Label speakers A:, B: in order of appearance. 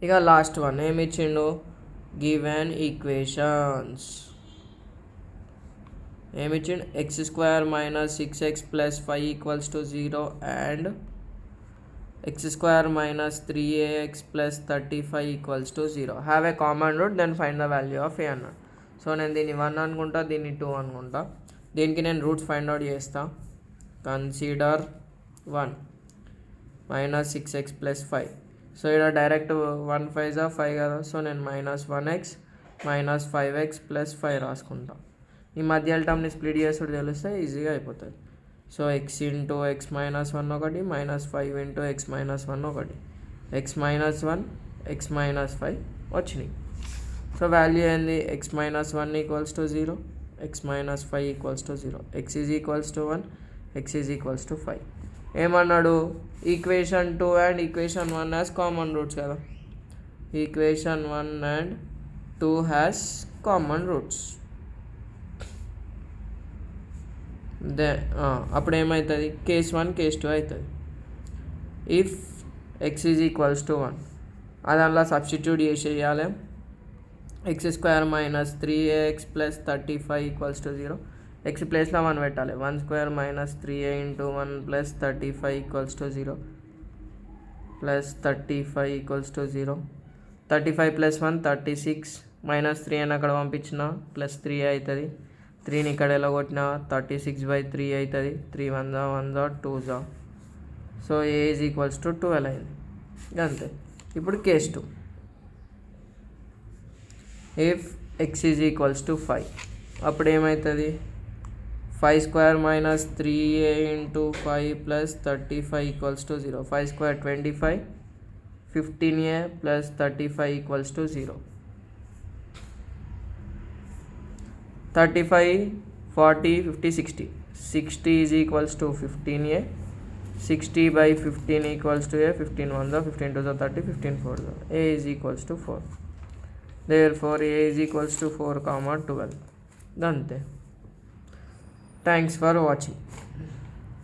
A: ఇక last one ఏమి ఇచ్చిండు, గివెన్ ఈక్వేషన్స్ ఏమి ఇచ్చిండు, x² - 6x + 5 = 0 and x² - 3ax + 35 = 0. Have a common root then find the value of a అన్నాడు. So నేను దీన్ని 1 అనుకుంటా, దీన్ని 2 అనుకుంటా. దీనికి నేను రూట్స్ ఫైండ్ అవుట్ చేస్తా. Consider 1 - 6x + 5. సో ఇక్కడ డైరెక్ట్ 1 5 5 కదా, సో నేను -1x - 5x + 5 రాసుకుంటా. ఈ మధ్య టర్మ్ని స్ప్లిట్ చేసుడు తెలిస్తే ఈజీగా అయిపోతుంది. సో x × x - 1 ఒకటి, -5 × x - 1 ఒకటి, x - 1 x - 5 వచ్చినాయి. సో వాల్యూ ఏంది, x - 1 = 0, x - 5 = 0, x = 1, x = 5. ఏమన్నాడు, equation 2 and equation 1 has common roots కదా. Equation 1 and 2 has common roots. అప్పుడు ఏమవుతుంది, కేస్ 1 కేస్ 2 అవుతుంది. ఇఫ్ x = 1 అది అలా సబ్స్టిట్యూట్ చేసేయాలి. x² - 3ax + 35 = 0. x ప్లేస్లో 1 పెట్టాలి. 1² - 3a × 1 + 35 = 0 + 35 = 0. 35 + 1 36, -3 అని అక్కడ పంపించిన +3 అవుతుంది. 3ని ఇక్కడ ఎలా కొట్టిన 36/3 అవుతుంది. 3 1 1 2. సో a = 12 అయింది. అంతే. ఇప్పుడు కేస్ 2, ఇఫ్ x = 5 అప్పుడు ఏమవుతుంది, 5² - 3a × 5 + 35 = 0. 5² 25, 15a + 35 = 0. 35 40 50 60, 60 = 15a, 60/15 = a, 15 1 15 2 30, 15 4 a = 4. Therefore a = 4, 12. అంతే. Thanks for watching.